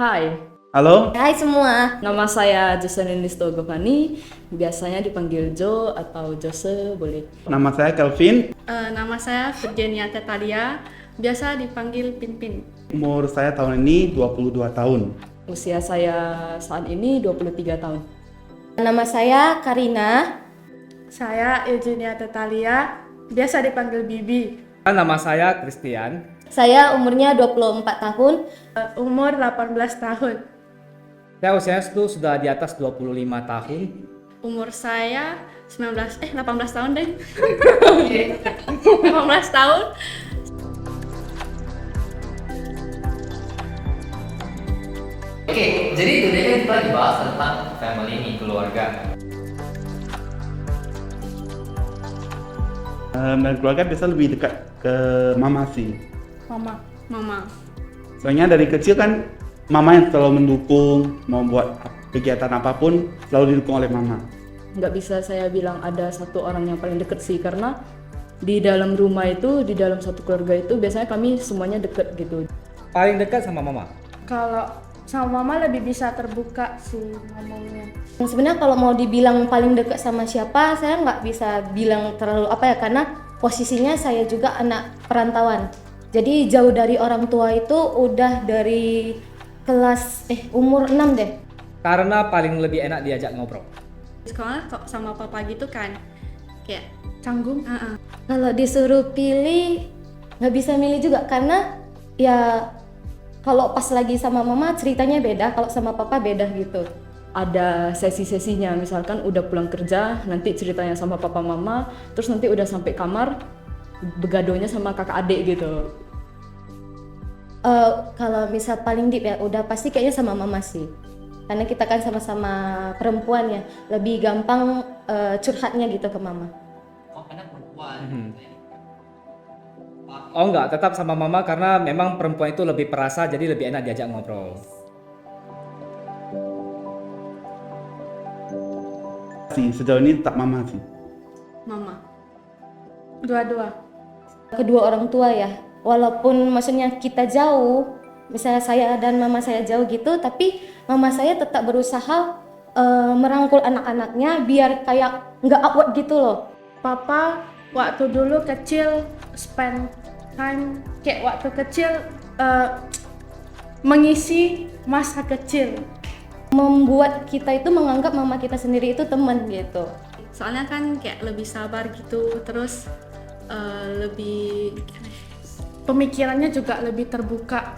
Hai, Halo, Hai semua. nama saya Jocelyn Listo Govani, biasanya dipanggil Jo atau Jose boleh. nama saya Kelvin. Nama saya Virginia Tetalia, biasa dipanggil Pinpin. Umur saya tahun ini 22 tahun. Usia saya saat ini 23 tahun. Nama saya Karina. Saya Eugenia Tetalia, biasa dipanggil Bibi. Nama saya Christian. Saya umurnya 24 tahun. Umur 18 tahun. Saya usianya itu sudah di atas 25 tahun. Umur saya 18 tahun deh. 18 tahun. Oke, jadi today kan kita lagi bahas tentang family nih, keluarga. Dan keluarga biasa lebih dekat ke mama sih. Mama. Soalnya dari kecil kan mama yang selalu mendukung, mau buat kegiatan apapun selalu didukung oleh mama. Nggak bisa saya bilang ada satu orang yang paling deket sih, karena di dalam rumah itu, di dalam satu keluarga itu biasanya kami semuanya deket gitu. Paling dekat sama mama. Kalau sama mama lebih bisa terbuka sih ngomongnya. Sebenarnya kalau mau dibilang paling dekat sama siapa, saya nggak bisa bilang terlalu apa ya, karena posisinya saya juga anak perantauan. Jadi jauh dari orang tua itu udah dari kelas umur 6 deh. Karena paling lebih enak diajak ngobrol. Sekolah sama papa gitu kan, kayak canggung. Kalau disuruh pilih nggak bisa milih juga, karena ya kalau pas lagi sama mama ceritanya beda, kalau sama papa beda gitu. Ada sesi-sesinya, misalkan udah pulang kerja, nanti ceritanya sama papa mama, terus nanti udah sampai kamar, begadonya sama kakak adik gitu. Kalau misal paling deep ya udah pasti kayaknya sama mama sih, karena kita kan sama-sama perempuan ya, lebih gampang curhatnya gitu ke mama. Oh, karena perempuan. Oh enggak, tetap sama mama karena memang perempuan itu lebih perasa, jadi lebih enak diajak ngobrol. Sejauh ini tetap mama sih. Mama. Dua-dua. Kedua orang tua ya, walaupun maksudnya kita jauh, misalnya saya dan mama saya jauh gitu, tapi mama saya tetap berusaha merangkul anak-anaknya biar kayak nggak awkward gitu loh. Papa waktu dulu kecil spend time kayak waktu kecil mengisi masa kecil. Membuat kita itu menganggap mama kita sendiri itu teman gitu. Soalnya kan kayak lebih sabar gitu, terus lebih pemikirannya juga lebih terbuka,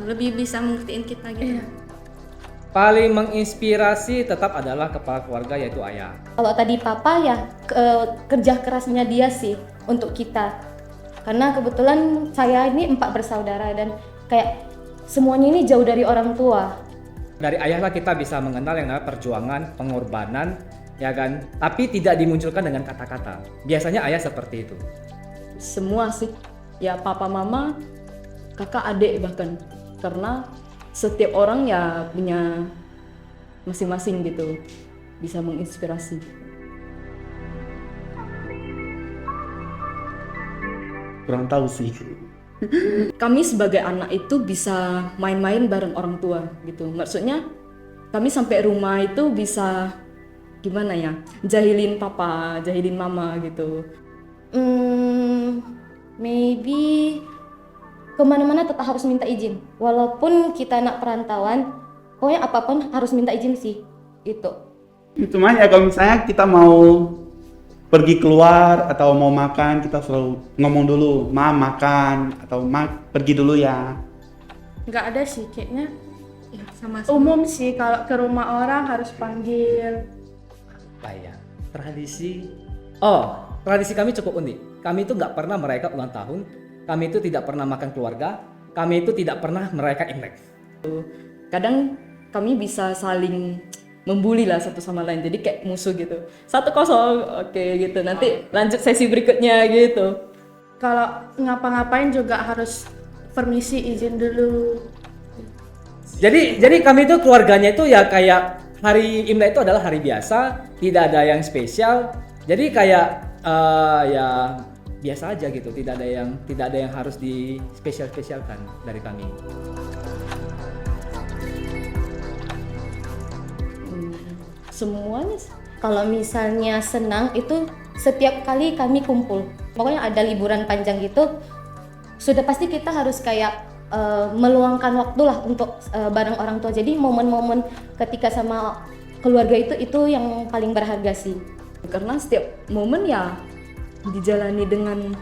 lebih bisa mengertiin kita gitu. Paling menginspirasi tetap adalah kepala keluarga yaitu ayah. Kalau tadi papa ya kerja kerasnya dia sih untuk kita. Karena kebetulan saya ini 4 bersaudara dan kayak semuanya ini jauh dari orang tua. Dari ayah lah kita bisa mengenal yang namanya perjuangan, pengorbanan, ya kan? Tapi tidak dimunculkan dengan kata-kata. Biasanya ayah seperti itu. Semua sih, ya papa mama, kakak adik bahkan, karena setiap orang ya punya masing-masing gitu, bisa menginspirasi. Kurang tahu sih. Kami sebagai anak itu bisa main-main bareng orang tua gitu. Maksudnya kami sampai rumah itu bisa gimana ya, jahilin papa, jahilin mama gitu. Maybe kemana-mana tetap harus minta izin. Walaupun kita anak perantauan, pokoknya apapun harus minta izin sih. Gitu. Cuma ya kalau misalnya kita mau pergi keluar atau mau makan, kita selalu ngomong dulu, ma makan atau ma pergi dulu ya. Nggak ada sih kayaknya. Ya, sama Umum sih kalau ke rumah orang harus panggil. Apa ya? Tradisi. Oh, tradisi kami cukup unik. Kami itu nggak pernah merayakan ulang tahun. Kami itu tidak pernah makan keluarga. Kami itu tidak pernah merayakan Imlek. Kadang kami bisa saling membuli lah satu sama lain, jadi kayak musuh gitu. 1-0, oke gitu. Nanti lanjut sesi berikutnya gitu. Kalau ngapa-ngapain juga harus permisi izin dulu. Jadi kami itu keluarganya itu ya kayak hari Imlek itu adalah hari biasa, tidak ada yang spesial. Jadi kayak ya biasa aja gitu, tidak ada yang harus dispesialkan dari kami. semuanya. Kalau misalnya senang itu setiap kali kami kumpul, pokoknya ada liburan panjang gitu, sudah pasti kita harus kayak meluangkan waktu lah untuk bareng orang tua. Jadi momen-momen ketika sama keluarga itu yang paling berharga sih. Karena setiap momen ya dijalani dengan,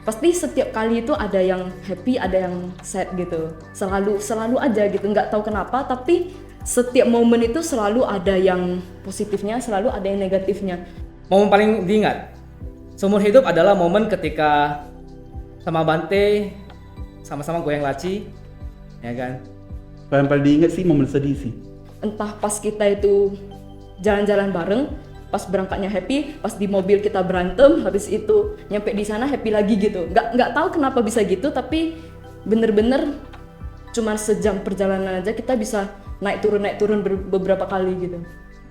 pasti setiap kali itu ada yang happy, ada yang sad gitu. Selalu aja gitu, nggak tahu kenapa, tapi setiap momen itu selalu ada yang positifnya, selalu ada yang negatifnya. Momen paling diingat seumur hidup adalah momen ketika sama Bante sama-sama goyang laci, ya kan? Yang paling diingat sih momen sedih sih. Entah pas kita itu jalan-jalan bareng, pas berangkatnya happy, pas di mobil kita berantem, habis itu nyampe di sana happy lagi gitu. Nggak tahu kenapa bisa gitu, tapi bener-bener cuma sejam perjalanan aja kita bisa naik turun beberapa kali gitu.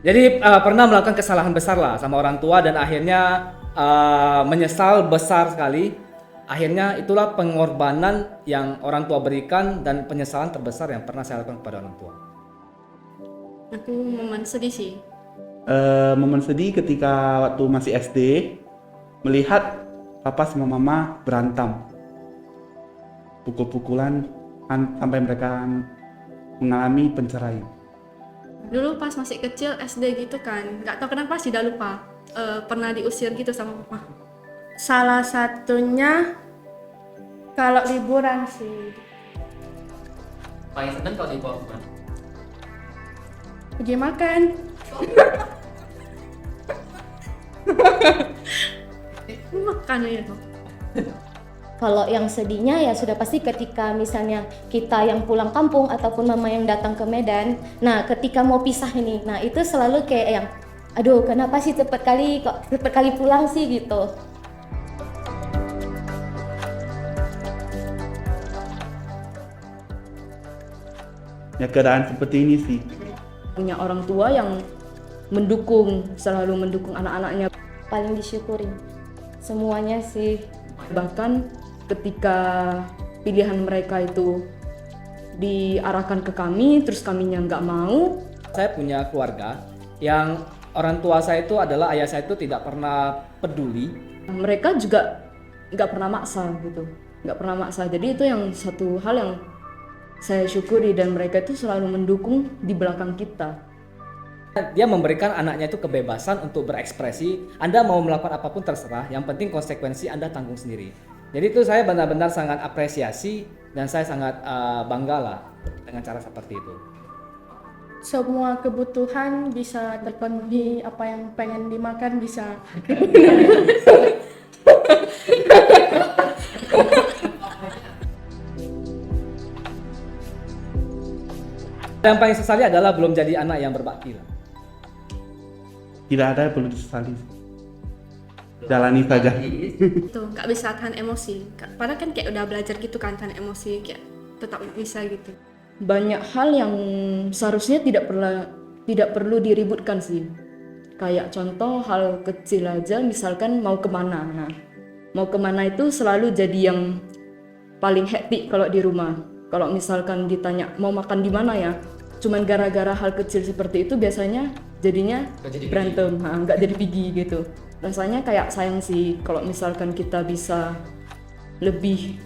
Jadi pernah melakukan kesalahan besar lah sama orang tua dan akhirnya menyesal besar sekali. Akhirnya itulah pengorbanan yang orang tua berikan dan penyesalan terbesar yang pernah saya lakukan kepada orang tua. Aku momen sedih sih. Momen sedih ketika waktu masih SD melihat papa sama mama berantem, pukul-pukulan sampai mereka mengalami penceraian. Dulu pas masih kecil SD gitu kan, nggak tahu kenapa sih, udah lupa, pernah diusir gitu sama papa. Salah satunya kalau liburan sih, Paling seneng kalau dibawa kemana? pergi makan. Makan ya. Kalau yang sedihnya ya sudah pasti ketika misalnya kita yang pulang kampung ataupun mama yang datang ke Medan. Nah, ketika mau pisah ini, nah itu selalu kayak yang, aduh kenapa sih cepet kali pulang sih gitu. Ya keadaan seperti ini sih. Punya orang tua yang selalu mendukung anak-anaknya. Paling disyukuri semuanya sih. Bahkan ketika pilihan mereka itu diarahkan ke kami, terus kaminya nggak mau. Saya punya keluarga yang orang tua saya itu adalah ayah saya itu tidak pernah peduli. Mereka juga nggak pernah maksa gitu, nggak pernah maksa. Jadi itu yang satu hal yang saya syukuri, dan mereka itu selalu mendukung di belakang kita. Dia memberikan anaknya itu kebebasan untuk berekspresi. Anda mau melakukan apapun terserah, yang penting konsekuensi Anda tanggung sendiri. Jadi itu saya benar-benar sangat apresiasi dan saya sangat bangga lah dengan cara seperti itu. Semua kebutuhan bisa terpenuhi, apa yang pengen dimakan bisa. Yang paling sesali adalah belum jadi anak yang berbakti lah. Tidak ada yang perlu disesali. Jalani saja. Tuh, nggak bisa tahan emosi. Padahal kan kayak udah belajar gitu kan, tahan emosi, kayak tetap bisa gitu. Banyak hal yang seharusnya tidak perlu diributkan sih. Kayak contoh hal kecil aja, misalkan mau kemana. Nah, mau kemana itu selalu jadi yang paling hektik kalau di rumah. Kalau misalkan ditanya mau makan di mana ya, cuman gara-gara hal kecil seperti itu biasanya jadinya berantem, nggak jadi pergi gitu. Rasanya kayak sayang sih kalau misalkan kita bisa lebih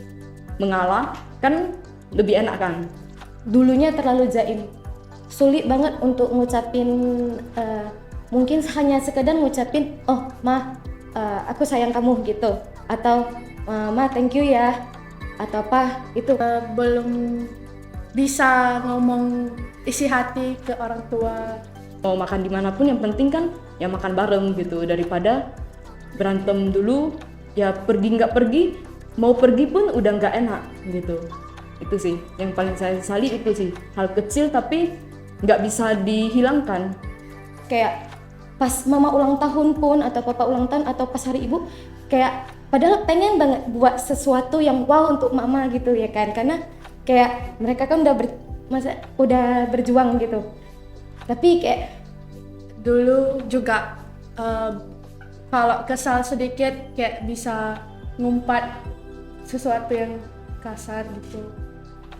mengalah, kan lebih enak kan. Dulunya terlalu jaim, sulit banget untuk ngucapin, mungkin hanya sekedar ngucapin, oh ma, aku sayang kamu gitu, atau ma thank you ya, atau apa itu. Belum bisa ngomong isi hati ke orang tua. Mau makan dimanapun yang penting kan ya makan bareng gitu, daripada berantem dulu ya pergi nggak pergi, mau pergi pun udah nggak enak gitu. Itu sih yang paling saya sesali, itu sih hal kecil tapi nggak bisa dihilangkan. Kayak pas mama ulang tahun pun atau papa ulang tahun atau pas hari ibu, kayak padahal pengen banget buat sesuatu yang wow untuk mama gitu ya kan, karena kayak mereka kan udah berjuang gitu. Tapi kayak Dulu juga kalau kesal sedikit kayak bisa ngumpat sesuatu yang kasar gitu.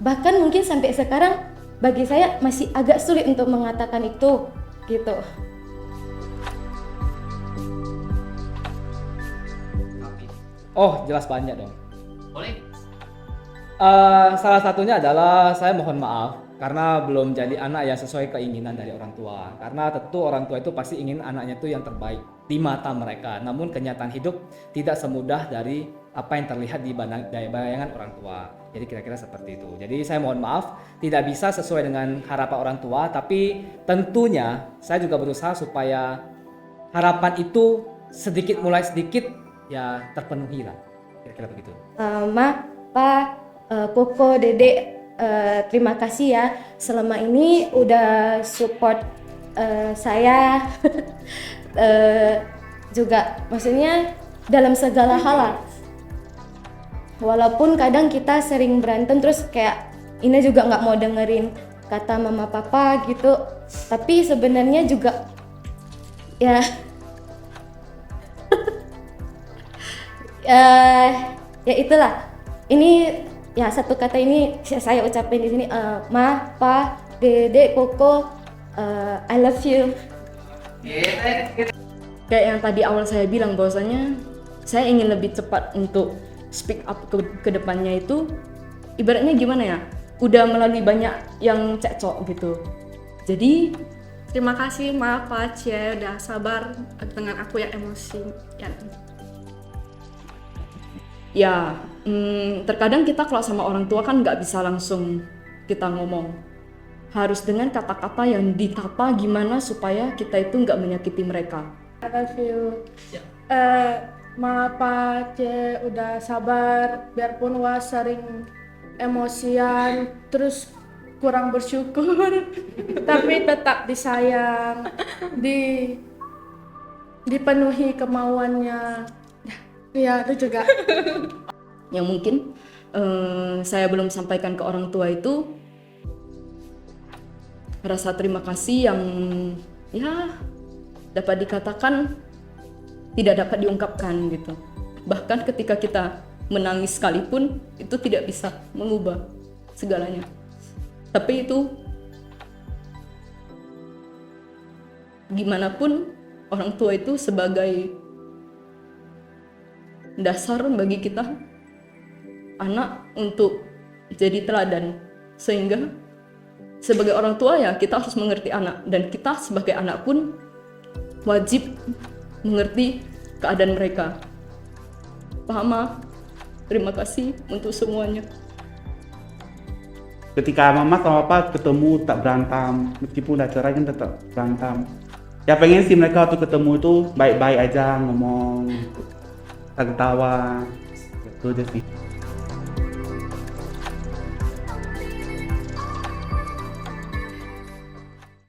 bahkan mungkin sampai sekarang bagi saya masih agak sulit untuk mengatakan itu gitu. Oh, jelas banyak dong. Boleh? Salah satunya adalah saya mohon maaf karena belum jadi anak yang sesuai keinginan dari orang tua. Karena tentu orang tua itu pasti ingin anaknya itu yang terbaik di mata mereka. Namun kenyataan hidup tidak semudah dari apa yang terlihat di bayangan orang tua. Jadi kira-kira seperti itu. Jadi saya mohon maaf tidak bisa sesuai dengan harapan orang tua, tapi tentunya saya juga berusaha supaya harapan itu mulai sedikit ya terpenuhi lah. Kira-kira begitu. Ma, Pa, Koko, Dedek, terima kasih ya selama ini udah support saya juga maksudnya dalam segala hal lah. Walaupun kadang kita sering berantem terus kayak Ina juga nggak mau dengerin kata mama papa gitu, tapi sebenarnya juga ya ya itulah. Ini ya satu kata ini saya ucapin di sini, Ma, Pa, Dede, Koko, I love you. Kayak yang tadi awal saya bilang bahwasanya saya ingin lebih cepat untuk speak up ke depannya itu ibaratnya gimana ya? Udah melalui banyak yang cekcok gitu. Jadi Terima kasih maaf Pak Cie udah sabar dengan aku yang emosi. ya terkadang kita kalau sama orang tua kan nggak bisa langsung kita ngomong. Harus dengan kata-kata yang ditata gimana supaya kita itu nggak menyakiti mereka. I love you. Maaf Pak Cie udah sabar biarpun was sering emosian terus kurang bersyukur tapi tetap disayang, dipenuhi kemauannya. Ya itu juga. Yang mungkin saya belum sampaikan ke orang tua itu rasa terima kasih yang ya dapat dikatakan tidak dapat diungkapkan gitu. Bahkan ketika kita menangis sekalipun itu tidak bisa mengubah segalanya. Tapi itu gimana pun orang tua itu sebagai dasar bagi kita anak untuk jadi teladan, sehingga sebagai orang tua ya kita harus mengerti anak, dan kita sebagai anak pun wajib mengerti keadaan mereka. Paham, Ma? Terima kasih untuk semuanya. Ketika mama sama papa ketemu tak berantem, meskipun udah cerai kan tetap berantem. Ya pengen sih mereka waktu ketemu itu baik-baik aja, ngomong, ketawa, gitu aja sih.